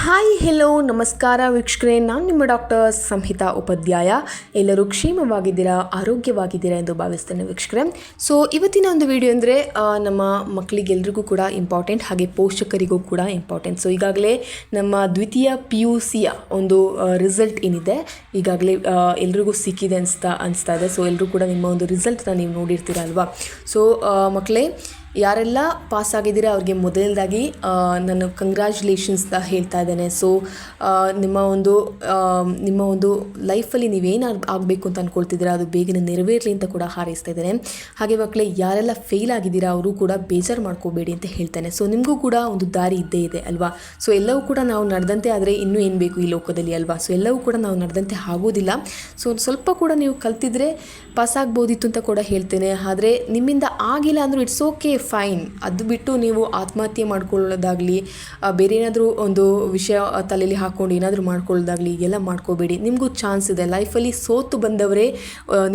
Hi hello ನಮಸ್ಕಾರ ವೀಕ್ಷಕರೇ, ನಾನು ನಿಮ್ಮ ಡಾಕ್ಟರ್ ಸಂಹಿತಾ ಉಪಾಧ್ಯಾಯ. ಎಲ್ಲರೂ ಕ್ಷೇಮವಾಗಿದ್ದೀರಾ, ಆರೋಗ್ಯವಾಗಿದ್ದೀರಾ ಎಂದು ಭಾವಿಸ್ತೇನೆ ವೀಕ್ಷಕರೇ. ಸೊ ಇವತ್ತಿನ ಒಂದು ವಿಡಿಯೋ ಅಂದರೆ ನಮ್ಮ ಮಕ್ಕಳಿಗೆಲ್ರಿಗೂ ಕೂಡ ಇಂಪಾರ್ಟೆಂಟ್, ಹಾಗೆ ಪೋಷಕರಿಗೂ ಕೂಡ ಇಂಪಾರ್ಟೆಂಟ್. ಸೊ ಈಗಾಗಲೇ ನಮ್ಮ ದ್ವಿತೀಯ PUCಯ ಒಂದು ರಿಸಲ್ಟ್ ಏನಿದೆ ಈಗಾಗಲೇ ಎಲ್ರಿಗೂ ಸಿಕ್ಕಿದೆ ಅನಿಸ್ತಾ ಇದೆ. ಸೊ ಎಲ್ಲರೂ ಕೂಡ ನಿಮ್ಮ ಒಂದು ರಿಸಲ್ಟ್ನ ನೀವು ನೋಡಿರ್ತೀರ ಅಲ್ವಾ. ಸೊ ಮಕ್ಕಳೇ, ಯಾರೆಲ್ಲ ಪಾಸ್ ಆಗಿದ್ದೀರಾ ಅವ್ರಿಗೆ ಮೊದಲನೇದಾಗಿ ನಾನು ಕಂಗ್ರ್ಯಾಚುಲೇಷನ್ಸ್ನ ಹೇಳ್ತಾ ಇದ್ದೇನೆ. ಸೊ ನಿಮ್ಮ ಒಂದು ಲೈಫಲ್ಲಿ ನೀವೇನು ಆಗಬೇಕು ಅಂತ ಅಂದ್ಕೊಳ್ತಿದ್ದೀರಾ ಅದು ಬೇಗನೆ ನೆರವೇರಲಿ ಅಂತ ಕೂಡ ಹಾರೈಸ್ತಾ ಇದ್ದೇನೆ. ಹಾಗೆ ಮಕ್ಕಳೇ, ಯಾರೆಲ್ಲ ಫೇಲ್ ಆಗಿದ್ದೀರಾ ಅವರು ಕೂಡ ಬೇಜಾರು ಮಾಡ್ಕೋಬೇಡಿ ಅಂತ ಹೇಳ್ತೇನೆ. ಸೊ ನಿಮಗೂ ಕೂಡ ಒಂದು ದಾರಿ ಇದ್ದೇ ಇದೆ ಅಲ್ವಾ. ಸೊ ಎಲ್ಲವೂ ಕೂಡ ನಾವು ನಡೆದಂತೆ ಆದರೆ ಇನ್ನೂ ಏನು ಬೇಕು ಈ ಲೋಕದಲ್ಲಿ ಅಲ್ವಾ. ಸೊ ಎಲ್ಲವೂ ಕೂಡ ನಾವು ನಡೆದಂತೆ ಆಗೋದಿಲ್ಲ. ಸೊ ಸ್ವಲ್ಪ ಕೂಡ ನೀವು ಕಲ್ತಿದ್ರೆ ಪಾಸ್ ಆಗ್ಬೋದಿತ್ತು ಅಂತ ಕೂಡ ಹೇಳ್ತೇನೆ. ಆದರೆ ನಿಮ್ಮಿಂದ ಆಗಿಲ್ಲ ಅಂದರೂ ಇಟ್ಸ್ ಓಕೆ, ಫೈನ್. ಅದು ಬಿಟ್ಟು ನೀವು ಆತ್ಮಹತ್ಯೆ ಮಾಡ್ಕೊಳ್ಳೋದಾಗಲಿ, ಬೇರೆ ಏನಾದರೂ ಒಂದು ವಿಷಯ ತಲೆಯಲ್ಲಿ ಹಾಕ್ಕೊಂಡು ಏನಾದರೂ ಮಾಡ್ಕೊಳ್ಳೋದಾಗಲಿ ಎಲ್ಲ ಮಾಡ್ಕೋಬೇಡಿ. ನಿಮಗೂ ಚಾನ್ಸ್ ಇದೆ ಲೈಫಲ್ಲಿ. ಸೋತು ಬಂದವರೇ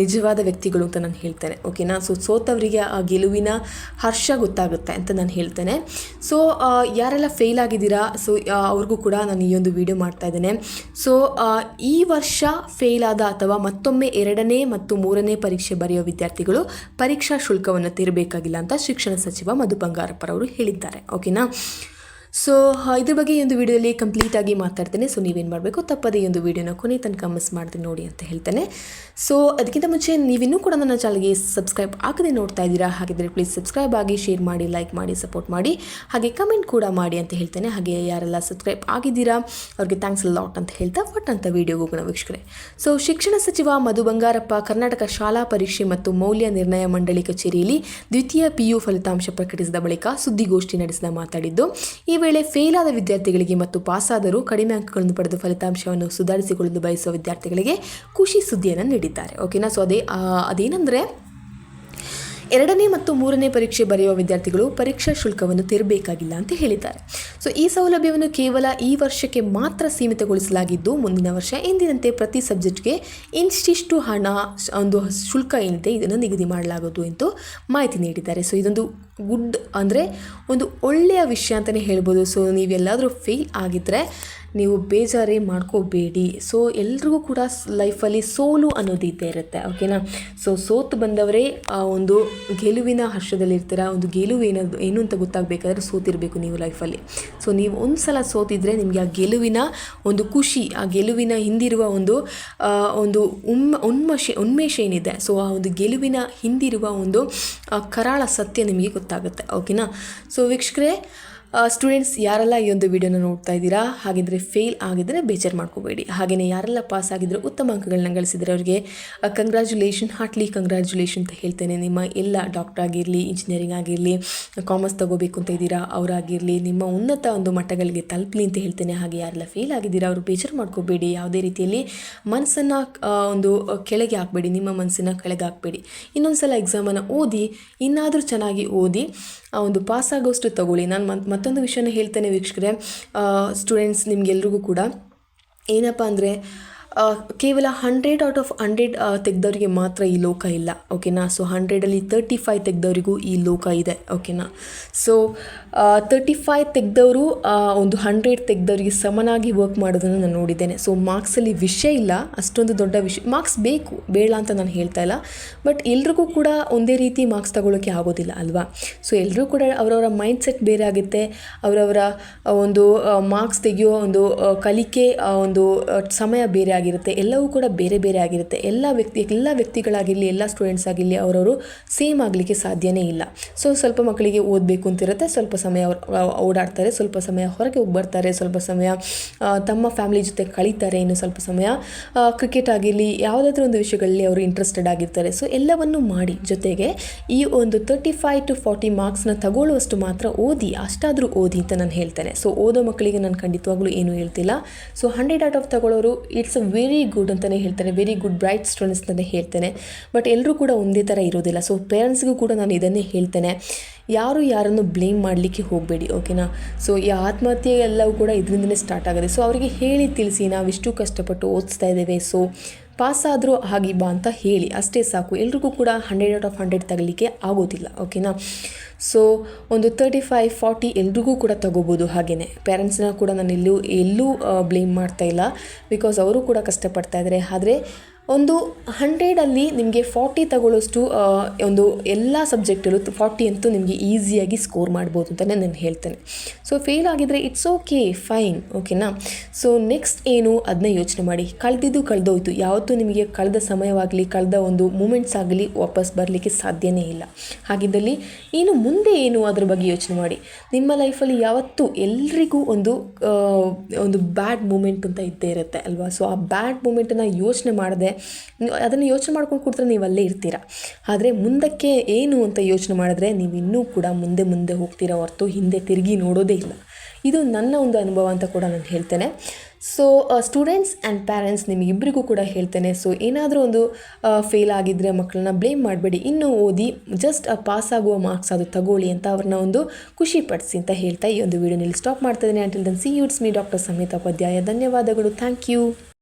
ನಿಜವಾದ ವ್ಯಕ್ತಿಗಳು ಅಂತ ನಾನು ಹೇಳ್ತೇನೆ, ಓಕೆನಾ. ಸೊ ಸೋತವರಿಗೆ ಆ ಗೆಲುವಿನ ಹರ್ಷ ಗೊತ್ತಾಗುತ್ತೆ ಅಂತ ನಾನು ಹೇಳ್ತೇನೆ. ಸೊ ಯಾರೆಲ್ಲ ಫೇಲ್ ಆಗಿದ್ದೀರಾ, ಸೊ ಅವ್ರಿಗೂ ಕೂಡ ನಾನು ಈ ಒಂದು ವಿಡಿಯೋ ಮಾಡ್ತಾ ಇದ್ದೇನೆ. ಸೊ ಈ ವರ್ಷ ಫೇಲ್ ಆದ ಅಥವಾ ಮತ್ತೊಮ್ಮೆ 2ನೇ ಮತ್ತು 3ನೇ ಪರೀಕ್ಷೆ ಬರೆಯೋ ವಿದ್ಯಾರ್ಥಿಗಳು ಪರೀಕ್ಷಾ ಶುಲ್ಕವನ್ನು ತೆರಬೇಕಾಗಿಲ್ಲ ಅಂತ ಶಿಕ್ಷಣ ಸಚಿವ ಮಧು ಬಂಗಾರಪ್ಪರವರು ಹೇಳಿದ್ದಾರೆ, ಓಕೆನಾ. ಸೊ ಇದ್ರ ಬಗ್ಗೆ ಈ ಒಂದು ವಿಡಿಯೋದಲ್ಲಿ ಕಂಪ್ಲೀಟಾಗಿ ಮಾತಾಡ್ತೇನೆ. ಸೊ ನೀವೇನು ಮಾಡಬೇಕು, ತಪ್ಪದೇ ಈ ಒಂದು ವಿಡಿಯೋನ ಕೊನೆ ತನಕ ಮಿಸ್ ಮಾಡ್ತೀನಿ ನೋಡಿ ಅಂತ ಹೇಳ್ತೇನೆ. ಸೊ ಅದಕ್ಕಿಂತ ಮುಂಚೆ ನೀವಿನ್ನೂ ಕೂಡ ನನ್ನ ಚಾನಲ್ಗೆ ಸಬ್ಸ್ಕ್ರೈಬ್ ಆಗದೆ ನೋಡ್ತಾ ಇದ್ದೀರಾ, ಹಾಗಿದ್ರೆ ಪ್ಲೀಸ್ ಸಬ್ಸ್ಕ್ರೈಬ್ ಆಗಿ, ಶೇರ್ ಮಾಡಿ, ಲೈಕ್ ಮಾಡಿ, ಸಪೋರ್ಟ್ ಮಾಡಿ, ಹಾಗೆ ಕಮೆಂಟ್ ಕೂಡ ಮಾಡಿ ಅಂತ ಹೇಳ್ತೇನೆ. ಹಾಗೆ ಯಾರೆಲ್ಲ ಸಬ್ಸ್ಕ್ರೈಬ್ ಆಗಿದ್ದೀರಾ ಅವ್ರಿಗೆ ಥ್ಯಾಂಕ್ಸ್ ಲಾಟ್ ಅಂತ ಹೇಳ್ತಾ ಫಟ್ ಅಂತ ವಿಡಿಯೋಗೆ ಹೋಗೋಣ ವೀಕ್ಷಕರೇ. ಸೊ ಶಿಕ್ಷಣ ಸಚಿವ ಮಧು ಬಂಗಾರಪ್ಪ ಕರ್ನಾಟಕ ಶಾಲಾ ಪರೀಕ್ಷೆ ಮತ್ತು ಮೌಲ್ಯ ನಿರ್ಣಯ ಮಂಡಳಿ ಕಚೇರಿಯಲ್ಲಿ ದ್ವಿತೀಯ PU ಫಲಿತಾಂಶ ಪ್ರಕಟಿಸಿದ ಬಳಿಕ ಸುದ್ದಿಗೋಷ್ಠಿ ನಡೆಸಿದ ಮಾತಾಡಿದ್ದು, ಈ ವೇಳೆ ಫೇಲ್ ಆದ ವಿದ್ಯಾರ್ಥಿಗಳಿಗೆ ಮತ್ತು ಪಾಸಾದರೂ ಕಡಿಮೆ ಅಂಕಗಳನ್ನು ಪಡೆದು ಫಲಿತಾಂಶವನ್ನು ಸುಧಾರಿಸಿಕೊಳ್ಳಲು ಬಯಸುವ ವಿದ್ಯಾರ್ಥಿಗಳಿಗೆ ಖುಷಿ ಸುದ್ದಿಯನ್ನು ನೀಡಿದ್ದಾರೆ, ಓಕೆನಾ. ಸೊ ಅದೇನೆಂದರೆ 2ನೇ ಮತ್ತು 3ನೇ ಪರೀಕ್ಷೆ ಬರೆಯುವ ವಿದ್ಯಾರ್ಥಿಗಳು ಪರೀಕ್ಷಾ ಶುಲ್ಕವನ್ನು ತೆರಬೇಕಾಗಿಲ್ಲ ಅಂತ ಹೇಳಿದ್ದಾರೆ. ಸೊ ಈ ಸೌಲಭ್ಯವನ್ನು ಕೇವಲ ಈ ವರ್ಷಕ್ಕೆ ಮಾತ್ರ ಸೀಮಿತಗೊಳಿಸಲಾಗಿದ್ದು, ಮುಂದಿನ ವರ್ಷ ಎಂದಿನಂತೆ ಪ್ರತಿ ಸಬ್ಜೆಕ್ಟ್ಗೆ ಇಂತಿಷ್ಟು ಹಣ ಒಂದು ಶುಲ್ಕ ಏನಿದೆ ಇದನ್ನು ನಿಗದಿ ಮಾಡಲಾಗುವುದು ಎಂದು ಮಾಹಿತಿ ನೀಡಿದ್ದಾರೆ. ಸೊ ಇದೊಂದು ಗುಡ್ ಅಂದರೆ ಒಂದು ಒಳ್ಳೆಯ ವಿಷಯ ಅಂತಲೇ ಹೇಳ್ಬೋದು. ಸೊ ನೀವೆಲ್ಲಾದರೂ ಫೇಲ್ ಆಗಿದ್ದರೆ ನೀವು ಬೇಜಾರೇ ಮಾಡ್ಕೋಬೇಡಿ. ಸೊ ಎಲ್ರಿಗೂ ಕೂಡ ಲೈಫಲ್ಲಿ ಸೋಲು ಅನ್ನೋದು ಇದ್ದೇ ಇರುತ್ತೆ, ಓಕೆನಾ. ಸೊ ಸೋತು ಬಂದವರೇ ಒಂದು ಗೆಲುವಿನ ಹರ್ಷದಲ್ಲಿರ್ತೀರ. ಒಂದು ಗೆಲುವು ಏನು ಅಂತ ಗೊತ್ತಾಗಬೇಕಾದ್ರೆ ಸೋತಿರಬೇಕು ನೀವು ಲೈಫಲ್ಲಿ. ಸೊ ನೀವು ಒಂದು ಸಲ ಸೋತಿದ್ರೆ ನಿಮಗೆ ಆ ಗೆಲುವಿನ ಒಂದು ಖುಷಿ, ಆ ಗೆಲುವಿನ ಹಿಂದಿರುವ ಒಂದು ಉನ್ಮೇಷ ಏನಿದೆ, ಸೊ ಆ ಒಂದು ಗೆಲುವಿನ ಹಿಂದಿರುವ ಒಂದು ಕರಾಳ ಸತ್ಯ ನಿಮಗೆ ಗೊತ್ತಾಗುತ್ತೆ, ಓಕೆನಾ. ಸೊ ವೀಕ್ಷಕರೇ, ಸ್ಟೂಡೆಂಟ್ಸ್ ಯಾರೆಲ್ಲ ಈ ಒಂದು ವಿಡಿಯೋನ ನೋಡ್ತಾ ಇದ್ದೀರಾ, ಹಾಗಿದ್ರೆ ಫೇಲ್ ಆಗಿದ್ದರೆ ಬೇಜಾರು ಮಾಡ್ಕೋಬೇಡಿ. ಹಾಗೆಯೇ ಯಾರೆಲ್ಲ ಪಾಸ್ ಆಗಿದ್ರೆ ಉತ್ತಮ ಅಂಕಗಳನ್ನ ಗಳಿಸಿದರೆ ಅವರಿಗೆ ಕಂಗ್ರ್ಯಾಚುಲೇಷನ್, ಹಾರ್ಟ್ಲಿ ಕಂಗ್ರ್ಯಾಚುಲೇಷನ್ ಅಂತ ಹೇಳ್ತೇನೆ. ನಿಮ್ಮ ಎಲ್ಲ ಡಾಕ್ಟರ್ ಆಗಿರಲಿ, ಇಂಜಿನಿಯರಿಂಗ್ ಆಗಿರಲಿ, ಕಾಮರ್ಸ್ ತಗೋಬೇಕು ಅಂತ ಇದ್ದೀರಾ ಅವರಾಗಿರಲಿ, ನಿಮ್ಮ ಉನ್ನತ ಒಂದು ಮಟ್ಟಗಳಿಗೆ ತಲುಪಲಿ ಅಂತ ಹೇಳ್ತೇನೆ. ಹಾಗೆ ಯಾರೆಲ್ಲ ಫೇಲ್ ಆಗಿದ್ದೀರಾ ಅವರು ಬೇಜಾರು ಮಾಡ್ಕೋಬೇಡಿ. ಯಾವುದೇ ರೀತಿಯಲ್ಲಿ ಮನಸ್ಸನ್ನು ಒಂದು ಕೆಳಗೆ ಹಾಕಬೇಡಿ, ನಿಮ್ಮ ಮನಸ್ಸನ್ನು ಕೆಳಗೆ ಹಾಕಬೇಡಿ. ಇನ್ನೊಂದು ಸಲ ಎಕ್ಸಾಮನ್ನು ಓದಿ, ಇನ್ನಾದರೂ ಚೆನ್ನಾಗಿ ಓದಿ ಒಂದು ಪಾಸ್ ಆಗೋಷ್ಟು ತಗೊಳ್ಳಿ. ನಾನು ಮತ್ತೊಂದು ವಿಷಯನ ಹೇಳ್ತೇನೆ ವೀಕ್ಷಕರೇ, ಸ್ಟೂಡೆಂಟ್ಸ್ ನಿಮಗೆಲ್ರಿಗೂ ಕೂಡ ಏನಪ್ಪ ಅಂದರೆ ಕೇವಲ 100 ಔಟ್ ಆಫ್ 100 ತೆಗೆದವರಿಗೆ ಮಾತ್ರ ಈ ಲೋಕ ಇಲ್ಲ, ಓಕೆನಾ. ಸೊ 100ರಲ್ಲಿ 35 ತೆಗೆದವರಿಗೂ ಈ ಲೋಕ ಇದೆ, ಓಕೆನಾ. ಸೊ 35 ತೆಗೆದವರು ಒಂದು 100 ತೆಗೆದವರಿಗೆ ಸಮನಾಗಿ ವರ್ಕ್ ಮಾಡೋದನ್ನು ನಾನು ನೋಡಿದ್ದೇನೆ. ಸೊ ಮಾರ್ಕ್ಸಲ್ಲಿ ವಿಷಯ ಇಲ್ಲ, ಅಷ್ಟೊಂದು ದೊಡ್ಡ ವಿಷಯ. ಮಾರ್ಕ್ಸ್ ಬೇಕು, ಬೇಡ ಅಂತ ನಾನು ಹೇಳ್ತಾ ಇಲ್ಲ, ಬಟ್ ಎಲ್ರಿಗೂ ಕೂಡ ಒಂದೇ ರೀತಿ ಮಾರ್ಕ್ಸ್ ತಗೊಳ್ಳೋಕ್ಕೆ ಆಗೋದಿಲ್ಲ ಅಲ್ವಾ. ಸೊ ಎಲ್ಲರೂ ಕೂಡ ಅವರವರ ಮೈಂಡ್ಸೆಟ್ ಬೇರೆ ಆಗುತ್ತೆ, ಅವರವರ ಒಂದು ಮಾರ್ಕ್ಸ್ ತೆಗೆಯೋ ಒಂದು ಕಲಿಕೆ ಒಂದು ಸಮಯ ಬೇರೆ ಆಗಿರುತ್ತೆ, ಎಲ್ಲವೂ ಕೂಡ ಬೇರೆ ಬೇರೆ ಆಗಿರುತ್ತೆ. ಎಲ್ಲ ವ್ಯಕ್ತಿಗಳಾಗಿರಲಿ, ಎಲ್ಲ ಸ್ಟೂಡೆಂಟ್ಸ್ ಆಗಿರಲಿ ಅವರವರು ಸೇಮ್ ಆಗಲಿಕ್ಕೆ ಸಾಧ್ಯನೇ ಇಲ್ಲ. ಸೊ ಸ್ವಲ್ಪ ಮಕ್ಕಳಿಗೆ ಓದಬೇಕು ಅಂತಿರುತ್ತೆ, ಸ್ವಲ್ಪ ಸಮಯ ಓಡಾಡ್ತಾರೆ, ಸ್ವಲ್ಪ ಸಮಯ ಹೊರಗೆ ಹೋಗಿ ಬರ್ತಾರೆ, ಸ್ವಲ್ಪ ಸಮಯ ತಮ್ಮ ಫ್ಯಾಮಿಲಿ ಜೊತೆ ಕಳೀತಾರೆ, ಇನ್ನು ಸ್ವಲ್ಪ ಸಮಯ ಕ್ರಿಕೆಟ್ ಆಗಿರಲಿ ಯಾವುದಾದ್ರೂ ಒಂದು ವಿಷಯಗಳಲ್ಲಿ ಅವರು ಇಂಟ್ರೆಸ್ಟೆಡ್ ಆಗಿರ್ತಾರೆ. ಸೊ ಎಲ್ಲವನ್ನು ಮಾಡಿ ಜೊತೆಗೆ ಈ ಒಂದು 35 to 40 ಮಾರ್ಕ್ಸ್ನ ತಗೊಳ್ಳುವಷ್ಟು ಮಾತ್ರ ಓದಿ, ಅಷ್ಟಾದರೂ ಓದಿ ಅಂತ ನಾನು ಹೇಳ್ತೇನೆ. ಸೊ ಓದೋ ಮಕ್ಕಳಿಗೆ ನಾನು ಖಂಡಿತವಾಗ್ಲೂ ಏನೂ ಹೇಳ್ತಿಲ್ಲ. ಸೊ 100 ಔಟ್ ಆಫ್ ತಗೊಳ್ಳೋರು ಇಟ್ಸ್ ವೆರಿ ಗುಡ್ ಅಂತಲೇ ಹೇಳ್ತೇನೆ, ವೆರಿ ಗುಡ್ ಬ್ರೈಟ್ ಸ್ಟೂಡೆಂಟ್ಸ್ ಅಂತಲೇ ಹೇಳ್ತೇನೆ. ಬಟ್ ಎಲ್ಲರೂ ಕೂಡ ಒಂದೇ ಥರ ಇರೋದಿಲ್ಲ. ಸೊ ಪೇರೆಂಟ್ಸ್ಗೂ ಕೂಡ ನಾನು ಇದನ್ನೇ ಹೇಳ್ತೇನೆ, ಯಾರನ್ನು ಬ್ಲೇಮ್ ಮಾಡಲಿಕ್ಕೆ ಹೋಗಬೇಡಿ, ಓಕೆನಾ. ಸೊ ಈ ಆತ್ಮಹತ್ಯೆ ಎಲ್ಲವೂ ಕೂಡ ಇದರಿಂದನೇ ಸ್ಟಾರ್ಟ್ ಆಗಿದೆ. ಸೊ ಅವರಿಗೆ ಹೇಳಿ ತಿಳಿಸಿ, ನಾವಿಷ್ಟು ಕಷ್ಟಪಟ್ಟು ಓದಿಸ್ತಾ ಇದ್ದೇವೆ, ಸೊ ಪಾಸ್ ಆದರೂ ಆಗಿ ಬಾ ಅಂತ ಹೇಳಿ ಅಷ್ಟೇ ಸಾಕು. ಎಲ್ರಿಗೂ ಕೂಡ 100/100 ತಗಲಿಕ್ಕೆ ಆಗೋದಿಲ್ಲ, ಓಕೆನಾ. ಸೊ ಒಂದು 35-40 ಎಲ್ರಿಗೂ ಕೂಡ ತಗೋಬೋದು. ಹಾಗೆಯೇ ಪೇರೆಂಟ್ಸ್ನ ಕೂಡ ನಾನು ಎಲ್ಲೂ ಬ್ಲೇಮ್ ಮಾಡ್ತಾ ಇಲ್ಲ, ಬಿಕಾಸ್ ಅವರು ಕೂಡ ಕಷ್ಟಪಡ್ತಾ ಇದ್ದಾರೆ. ಆದರೆ ಒಂದು 100ಅಲ್ಲಿ ನಿಮಗೆ 40 ತಗೊಳ್ಳೋಷ್ಟು ಒಂದು ಎಲ್ಲ ಸಬ್ಜೆಕ್ಟಲ್ಲೂ 40 ಅಂತೂ ನಿಮಗೆ ಈಸಿಯಾಗಿ ಸ್ಕೋರ್ ಮಾಡ್ಬೋದು ಅಂತಲೇ ನಾನು ಹೇಳ್ತೇನೆ. ಸೊ ಫೇಲ್ ಆಗಿದರೆ ಇಟ್ಸ್ ಓಕೆ, ಫೈನ್, ಓಕೆನಾ. ಸೊ ನೆಕ್ಸ್ಟ್ ಏನು ಅದನ್ನ ಯೋಚನೆ ಮಾಡಿ. ಕಳೆದೋಯ್ತು. ಯಾವತ್ತೂ ನಿಮಗೆ ಕಳೆದ ಸಮಯವಾಗಲಿ ಕಳೆದ ಒಂದು ಮೂಮೆಂಟ್ಸ್ ಆಗಲಿ ವಾಪಸ್ ಬರಲಿಕ್ಕೆ ಸಾಧ್ಯನೇ ಇಲ್ಲ. ಹಾಗಿದ್ದಲ್ಲಿ ಮುಂದೆ ಏನು ಅದ್ರ ಬಗ್ಗೆ ಯೋಚನೆ ಮಾಡಿ. ನಿಮ್ಮ ಲೈಫಲ್ಲಿ ಯಾವತ್ತೂ ಎಲ್ರಿಗೂ ಒಂದು ಬ್ಯಾಡ್ ಮೂಮೆಂಟ್ ಅಂತ ಇದ್ದೇ ಇರುತ್ತೆ ಅಲ್ವಾ. ಸೊ ಆ ಬ್ಯಾಡ್ ಮೂಮೆಂಟನ್ನು ಯೋಚನೆ ಮಾಡದೆ ಅದನ್ನು ಯೋಚನೆ ಮಾಡ್ಕೊಂಡು ಕೂತ್ರೆ ನೀವು ಅಲ್ಲೇ ಇರ್ತೀರಾ. ಆದರೆ ಮುಂದಕ್ಕೆ ಏನು ಅಂತ ಯೋಚನೆ ಮಾಡಿದ್ರೆ ನೀವು ಇನ್ನೂ ಕೂಡ ಮುಂದೆ ಹೋಗ್ತೀರಾ ಹೊರತು ಹಿಂದೆ ತಿರುಗಿ ನೋಡೋದೇ ಇಲ್ಲ. ಇದು ನನ್ನ ಒಂದು ಅನುಭವ ಅಂತ ಕೂಡ ನಾನು ಹೇಳ್ತೇನೆ. ಸೊ ಸ್ಟೂಡೆಂಟ್ಸ್ ಆ್ಯಂಡ್ ಪ್ಯಾರೆಂಟ್ಸ್ ನಿಮಗಿಬ್ಬರಿಗೂ ಕೂಡ ಹೇಳ್ತೇನೆ. ಸೊ ಏನಾದರೂ ಒಂದು ಫೇಲ್ ಆಗಿದ್ದರೆ ಮಕ್ಕಳನ್ನ ಬ್ಲೇಮ್ ಮಾಡಬೇಡಿ. ಇನ್ನೂ ಓದಿ ಜಸ್ಟ್ ಪಾಸ್ ಆಗುವ ಮಾರ್ಕ್ಸ್ ಅದು ತಗೊಳ್ಳಿ ಅಂತ ಅವ್ರನ್ನ ಒಂದು ಖುಷಿ ಪಡಿಸಿ ಅಂತ ಹೇಳ್ತಾ ಈ ಒಂದು ವಿಡಿಯೋನಲ್ಲಿ ಸ್ಟಾಪ್ ಮಾಡ್ತಾ ಇದ್ದೀನಿ. Until then see you, it's me doctor Samhita Upadhyay. ಧನ್ಯವಾದಗಳು. Thank you.